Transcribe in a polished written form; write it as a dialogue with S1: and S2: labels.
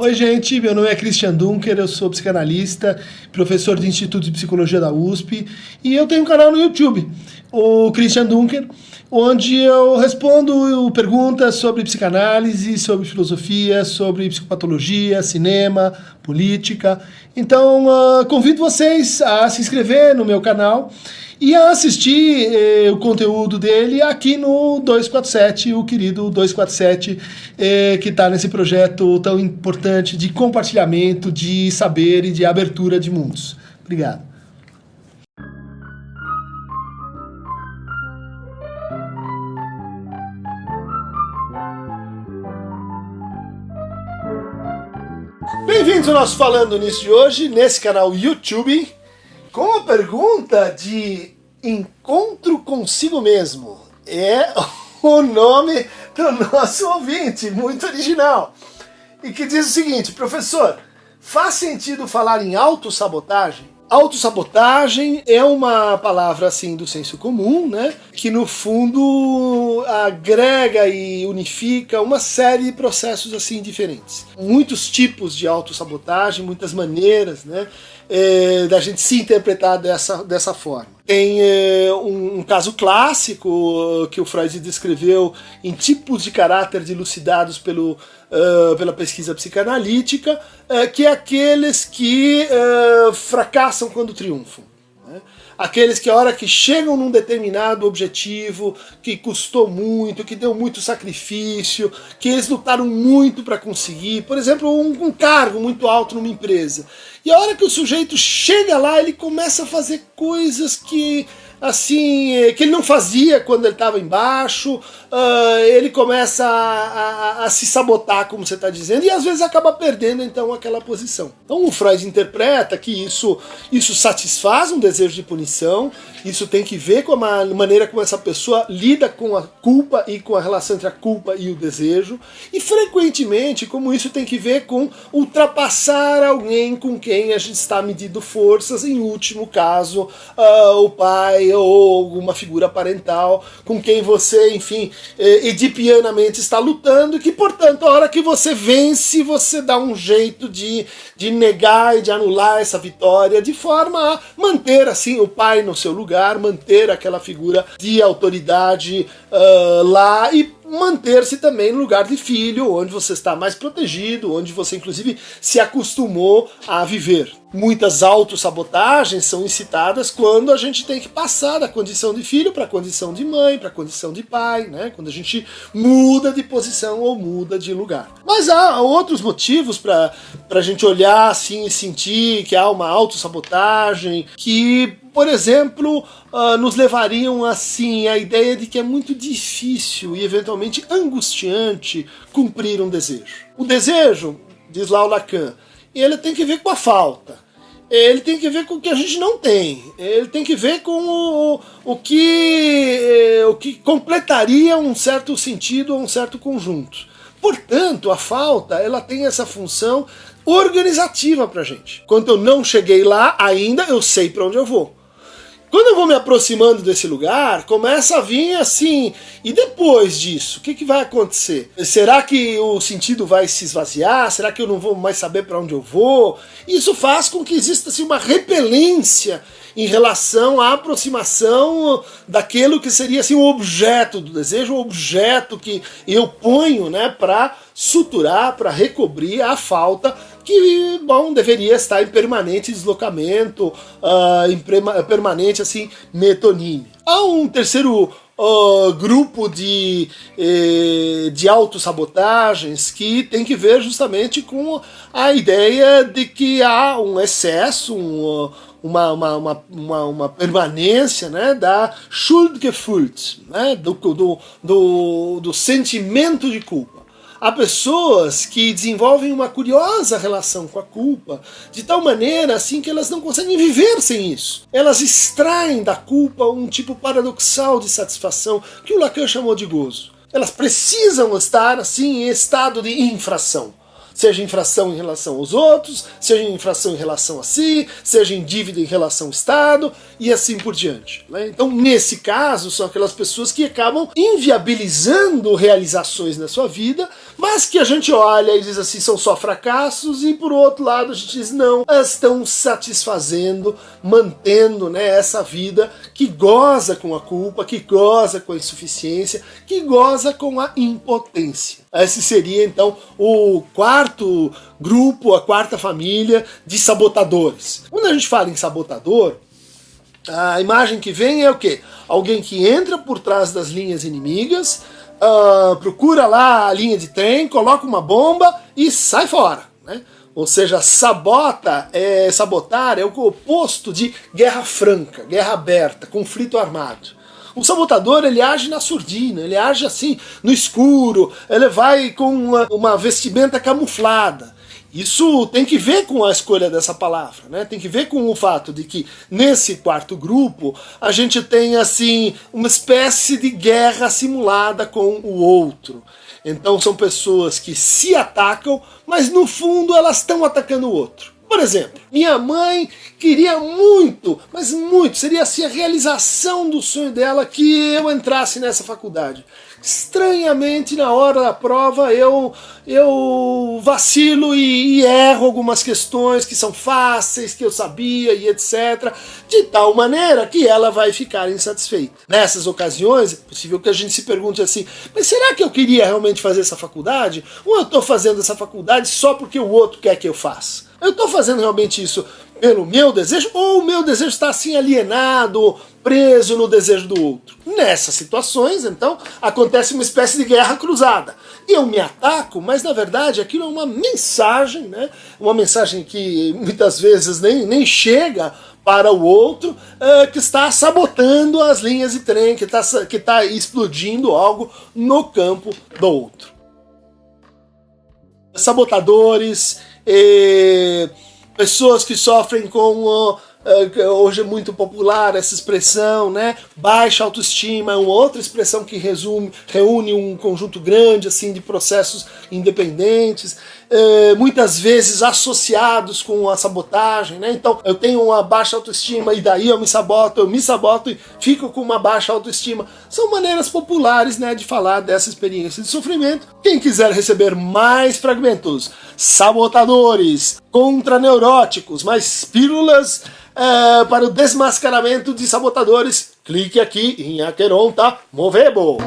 S1: Oi, gente, meu nome é Christian Dunker, eu sou psicanalista, professor do Instituto de Psicologia da USP e eu tenho um canal no YouTube, o Christian Dunker, onde eu respondo perguntas sobre psicanálise, sobre filosofia, sobre psicopatologia, cinema, política. Então, convido vocês a se inscrever no meu canal e a assistir o conteúdo dele aqui no 247, o querido 247, que está nesse projeto tão importante de compartilhamento de saber e de abertura de mundos. Obrigado. Bem-vindos ao nosso Falando Nisso de hoje, nesse canal YouTube, com a pergunta de encontro consigo mesmo. É o nome do nosso ouvinte, muito original. E que diz o seguinte: professor, faz sentido falar em autossabotagem? Autossabotagem é uma palavra assim do senso comum, né? Que no fundo agrega e unifica uma série de processos assim diferentes. Muitos tipos de autossabotagem, muitas maneiras, né? Da gente se interpretar dessa forma. Tem um caso clássico que o Freud descreveu em tipos de caráter dilucidados pela pesquisa psicanalítica, que é aqueles que fracassam quando triunfam. Né? Aqueles que a hora que chegam num determinado objetivo, que custou muito, que deu muito sacrifício, que eles lutaram muito para conseguir, por exemplo, um cargo muito alto numa empresa. E a hora que o sujeito chega lá, ele começa a fazer coisas que ele não fazia quando ele estava embaixo, ele começa a se sabotar, como você está dizendo, e às vezes acaba perdendo então aquela posição. Então o Freud interpreta que isso satisfaz um desejo de punição, isso tem que ver com a maneira como essa pessoa lida com a culpa e com a relação entre a culpa e o desejo, e frequentemente como isso tem que ver com ultrapassar alguém com quem a gente está medindo forças, em último caso, o pai ou alguma figura parental com quem você, enfim, edipianamente está lutando, e que, portanto, a hora que você vence, você dá um jeito de negar e de anular essa vitória, de forma a manter, assim, o pai no seu lugar, manter aquela figura de autoridade lá e manter-se também no lugar de filho, onde você está mais protegido, onde você, inclusive, se acostumou a viver. Muitas autossabotagens são incitadas quando a gente tem que passar da condição de filho para a condição de mãe, para a condição de pai, né? Quando a gente muda de posição ou muda de lugar. Mas há outros motivos para a gente olhar assim e sentir que há uma autossabotagem que, por exemplo, nos levariam assim à ideia de que é muito difícil e eventualmente angustiante cumprir um desejo. O desejo, diz lá o Lacan, ele tem que ver com a falta, ele tem que ver com o que a gente não tem, ele tem que ver com o que completaria um certo sentido ou um certo conjunto. Portanto, a falta, ela tem essa função organizativa pra gente. Quando eu não cheguei lá ainda, eu sei para onde eu vou. Quando eu vou me aproximando desse lugar, começa a vir assim, e depois disso, o que vai acontecer? Será que o sentido vai se esvaziar? Será que eu não vou mais saber para onde eu vou? Isso faz com que exista assim, uma repelência em relação à aproximação daquilo que seria assim, o objeto do desejo, o objeto que eu ponho, né, para suturar, para recobrir a falta que, bom, deveria estar em permanente deslocamento, em permanente assim, metonímia. Há um terceiro grupo de autossabotagens que tem que ver justamente com a ideia de que há um excesso, uma permanência, né, da Schuldgefühl, né, do sentimento de culpa. Há pessoas que desenvolvem uma curiosa relação com a culpa, de tal maneira assim que elas não conseguem viver sem isso. Elas extraem da culpa um tipo paradoxal de satisfação que o Lacan chamou de gozo. Elas precisam estar assim em estado de infração. Seja infração em relação aos outros, seja infração em relação a si, seja em dívida em relação ao Estado, e assim por diante. Né? Então, nesse caso, são aquelas pessoas que acabam inviabilizando realizações na sua vida, mas que a gente olha e diz assim, são só fracassos, e por outro lado a gente diz, não, elas estão satisfazendo, mantendo, né, essa vida que goza com a culpa, que goza com a insuficiência, que goza com a impotência. Esse seria então o quarto grupo, a quarta família de sabotadores. Quando a gente fala em sabotador, a imagem que vem é o quê? Alguém que entra por trás das linhas inimigas, procura lá a linha de trem, coloca uma bomba e sai fora, né? Ou seja, sabotar é o oposto de guerra franca, guerra aberta, conflito armado. O sabotador, ele age na surdina, ele age assim, no escuro, ele vai com uma vestimenta camuflada. Isso tem que ver com a escolha dessa palavra, né? Tem que ver com o fato de que nesse quarto grupo a gente tem assim uma espécie de guerra simulada com o outro. Então são pessoas que se atacam, mas no fundo elas estão atacando o outro. Por exemplo, minha mãe queria muito, mas muito, seria assim a realização do sonho dela que eu entrasse nessa faculdade. Estranhamente, na hora da prova, eu vacilo e erro algumas questões que são fáceis, que eu sabia e etc. De tal maneira que ela vai ficar insatisfeita. Nessas ocasiões, é possível que a gente se pergunte assim, mas será que eu queria realmente fazer essa faculdade? Ou eu estou fazendo essa faculdade só porque o outro quer que eu faça? Eu estou fazendo realmente isso pelo meu desejo, ou o meu desejo está assim alienado, preso no desejo do outro? Nessas situações, então, acontece uma espécie de guerra cruzada. Eu me ataco, mas na verdade aquilo é uma mensagem, né? Uma mensagem que muitas vezes nem chega para o outro, que está sabotando as linhas de trem, que está explodindo algo no campo do outro. Sabotadores, pessoas que sofrem com, hoje é muito popular essa expressão, né? Baixa autoestima, é uma outra expressão que reúne um conjunto grande assim, de processos independentes, muitas vezes associados com a sabotagem, né? Então eu tenho uma baixa autoestima e daí eu me saboto e fico com uma baixa autoestima. São maneiras populares, né, de falar dessa experiência de sofrimento. Quem quiser receber mais fragmentos, sabotadores, contraneuróticos, mais pílulas para o desmascaramento de sabotadores, clique aqui em Aqueronta Movebo.